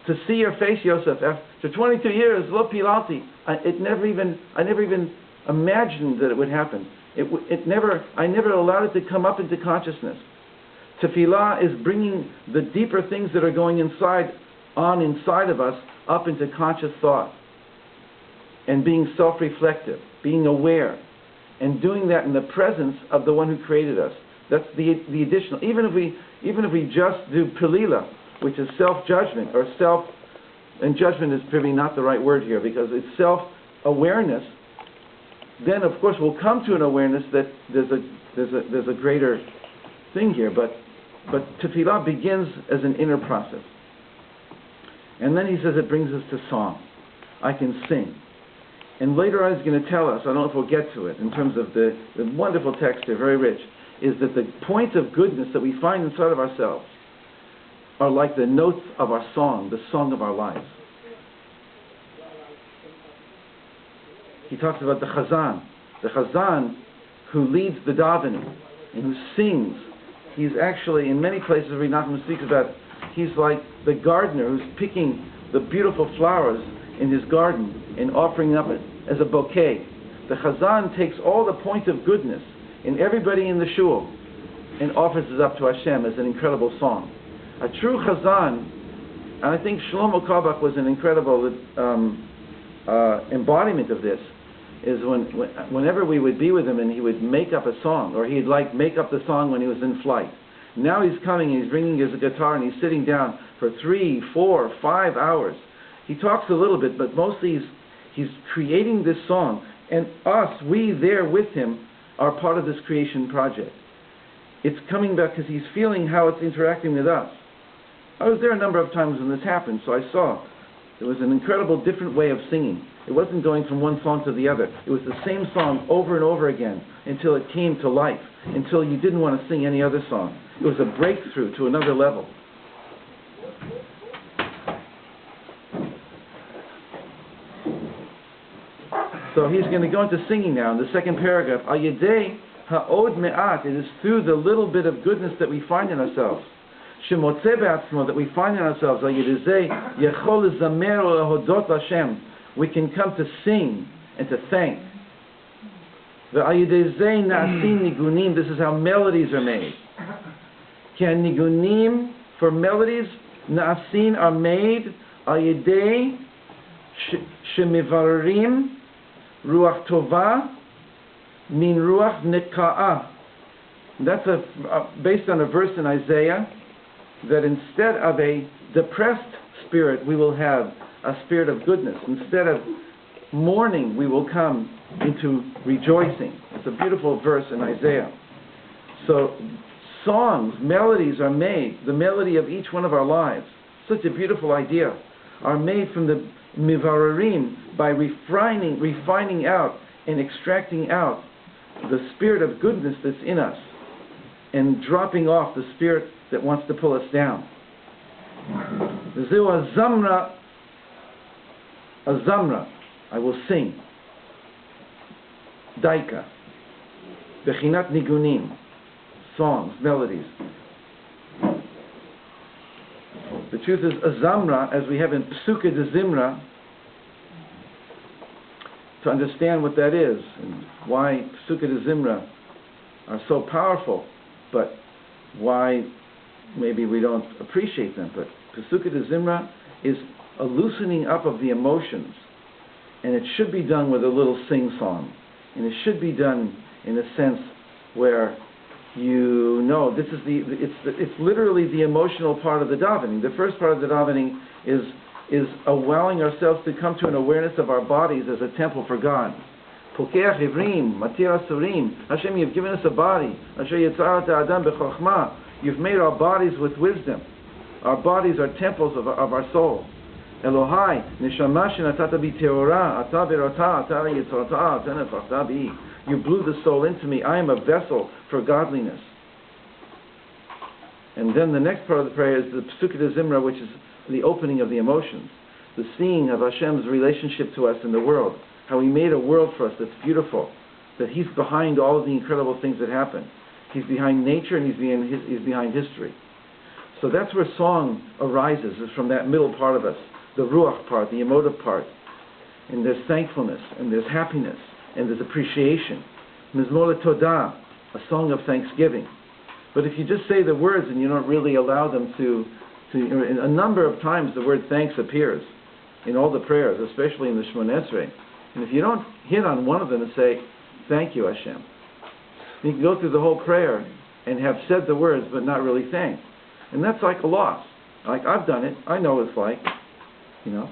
to see your face, Yosef, after 22 years, lo pilalti. I never even imagined that it would happen. I never allowed it to come up into consciousness. Tefillah is bringing the deeper things that are going inside of us up into conscious thought, and being self-reflective, being aware, and doing that in the presence of the one who created us. That's the additional. Even if we just do pilila, which is self-judgment, and judgment is probably not the right word here, because it's self-awareness, then of course we'll come to an awareness that there's a greater thing here. But tefillah begins as an inner process. And then he says it brings us to song. I can sing. And later on he's going to tell us, I don't know if we'll get to it, in terms of the wonderful text here, very rich, is that the points of goodness that we find inside of ourselves are like the notes of our song, the song of our lives. He talks about the Chazan who leads the davening and who sings. He's actually, in many places where Nachman speaks about, he's like the gardener who's picking the beautiful flowers in his garden and offering up it as a bouquet. The Chazan takes all the points of goodness in everybody in the shul and offers it up to Hashem as an incredible song. A true Chazan, and I think Shlomo Karbach was an incredible embodiment of this, is whenever we would be with him and he would make up a song, or he'd make up the song when he was in flight. Now he's coming and he's bringing his guitar and he's sitting down for 3, 4, 5 hours. He talks a little bit, but mostly he's creating this song, and we there with him, are part of this creation project. It's coming back because he's feeling how it's interacting with us. I was there a number of times when this happened, so I saw it was an incredible different way of singing. It wasn't going from one song to the other. It was the same song over and over again until it came to life, until you didn't want to sing any other song. It was a breakthrough to another level. So he's going to go into singing now in the second paragraph. Al yedei ha'od me'at, it is through the little bit of goodness that we find in ourselves. Shemotze be'atzmo, that we find in ourselves. Al yedei yechol zamer lehodot Hashem, we can come to sing and to thank. Ve'al yedei zei na'asin nigunim, this is how melodies are made. Ki nigunim, for melodies, na'asin are made al yedei shemivarim Ruach Tova min Ruach Neka'ah. That's based on a verse in Isaiah, that instead of a depressed spirit, we will have a spirit of goodness. Instead of mourning, we will come into rejoicing. It's a beautiful verse in Isaiah. So songs, melodies are made, the melody of each one of our lives, such a beautiful idea, are made from the mivararim, by refining out and extracting out the spirit of goodness that's in us and dropping off the spirit that wants to pull us down. Azamra, I will sing. Daika, bechinat nigunim, songs, melodies. The truth is, Azamra, as we have in Psuke de Zimra, to understand what that is and why Psuke de Zimra are so powerful, but why maybe we don't appreciate them. But Psuke de Zimra is a loosening up of the emotions, and it should be done with a little sing-song, and it should be done in a sense where this is it's literally the emotional part of the davening. The first part of the davening is allowing ourselves to come to an awareness of our bodies as a temple for God. Pokeach ivrim, matir asurim. Hashem, you've given us a body. Asher yetzarat ha'adam b'chokhmah. You've made our bodies with wisdom. Our bodies are temples of our soul. Elohai, neshama shenatata bi teorah, ata berata, ata yitzrata, ata nefachta bi. You blew the soul into me. I am a vessel for godliness. And then the next part of the prayer is the Psuke de Zimra, which is the opening of the emotions, the seeing of Hashem's relationship to us in the world, how He made a world for us that's beautiful, that He's behind all of the incredible things that happen. He's behind nature and He's behind history. So that's where song arises, is from that middle part of us, the ruach part, the emotive part. And there's thankfulness, and there's happiness, and there's appreciation. Mizmor Todah, a song of thanksgiving. But if you just say the words and you don't really allow them to a number of times the word thanks appears in all the prayers, especially in the Shmoneh Esrei. And if you don't hit on one of them and say, thank you, Hashem, you can go through the whole prayer and have said the words but not really thanked. And that's like a loss. Like, I've done it. I know what it's like. You know,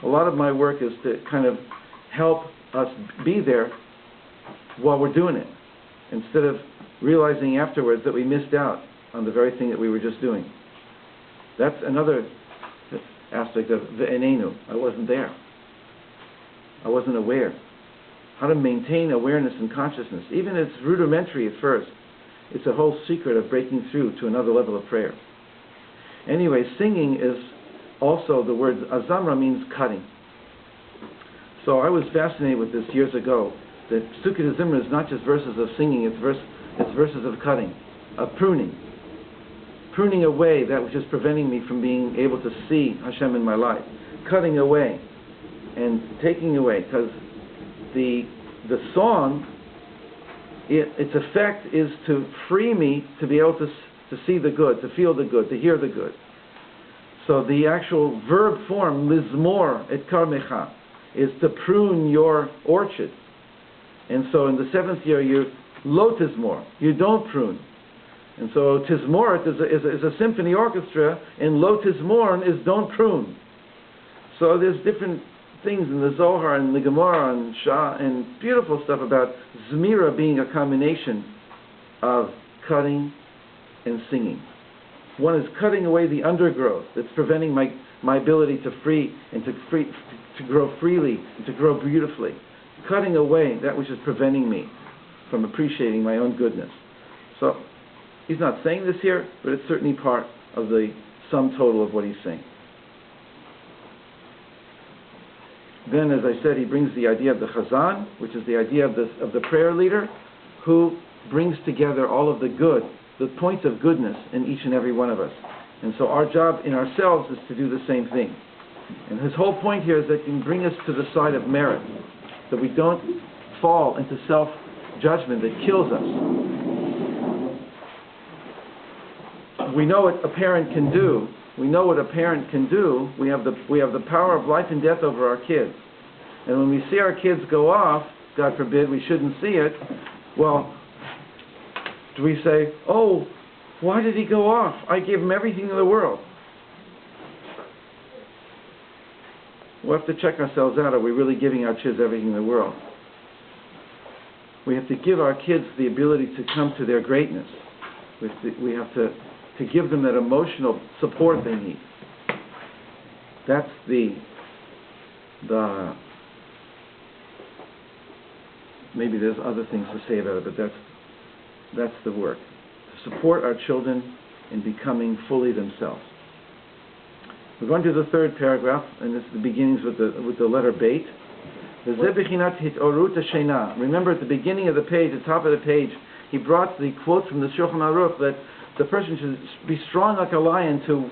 a lot of my work is to kind of help us be there while we're doing it, instead of realizing afterwards that we missed out on the very thing that we were just doing. That's another aspect of ve'enenu. I wasn't there. I wasn't aware. How to maintain awareness and consciousness. Even if it's rudimentary at first, it's a whole secret of breaking through to another level of prayer. Anyway, singing is also, the word azamra means cutting. So I was fascinated with this years ago, that Sukkot Zimra is not just verses of singing, it's verses of cutting, of pruning. Pruning away that which is preventing me from being able to see Hashem in my life. Cutting away and taking away, because the song, its effect is to free me to be able to see the good, to feel the good, to hear the good. So the actual verb form, lizmor et karmecha, is to prune your orchard. And so in the seventh year, you lo tizmor, you don't prune. And so tizmoret is a symphony orchestra, and lo tizmorn is don't prune. So there's different things in the Zohar and the Gemara and Shah, and beautiful stuff about Zmira being a combination of cutting and singing. One is cutting away the undergrowth that's preventing my ability to grow freely and to grow beautifully. Cutting away that which is preventing me from appreciating my own goodness. So he's not saying this here, but it's certainly part of the sum total of what he's saying. Then, as I said, he brings the idea of the Chazan, which is the idea of the prayer leader, who brings together all of the good, the points of goodness in each and every one of us. And so our job in ourselves is to do the same thing. And his whole point here is that he can bring us to the side of merit, that we don't fall into self-judgment that kills us. We know what a parent can do. We know what a parent can do. We have the power of life and death over our kids. And when we see our kids go off, God forbid, we shouldn't see it, well, do we say, oh, why did he go off? I gave him everything in the world. We'll have to check ourselves out. Are we really giving our kids everything in the world? We have to give our kids the ability to come to their greatness. We have to give them that emotional support they need. That's maybe there's other things to say about it, but that's the work. To support our children in becoming fully themselves. We're going to the third paragraph, and this begins with the letter Beit. Remember at the beginning of the page, the top of the page, he brought the quote from the Shulchan Aruch that the person should be strong like a lion to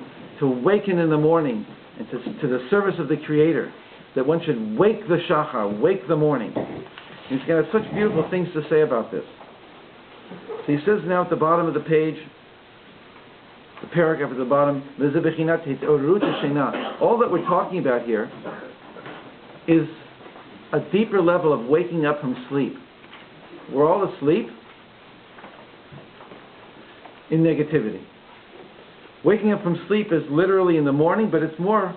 waken in the morning and to the service of the Creator. That one should wake the Shachar, wake the morning. And he's got such beautiful things to say about this. So he says now at the bottom of the page, the paragraph at the bottom, all that we're talking about here is a deeper level of waking up from sleep. We're all asleep in negativity. Waking up from sleep is literally in the morning, but it's more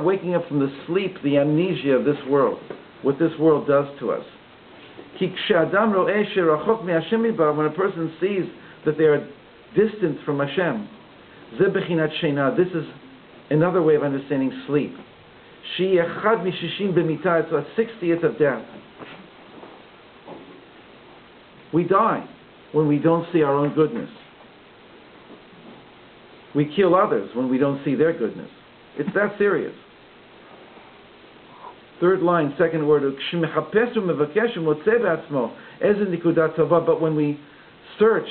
waking up from the sleep, the amnesia of this world, what this world does to us. When a person sees that they are distant from Hashem, this is another way of understanding sleep. It's a 60th of death. We die when we don't see our own goodness. We kill others when we don't see their goodness. It's that serious. Third line, second word, but when we search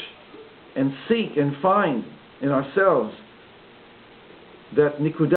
and seek and find in ourselves that nikuda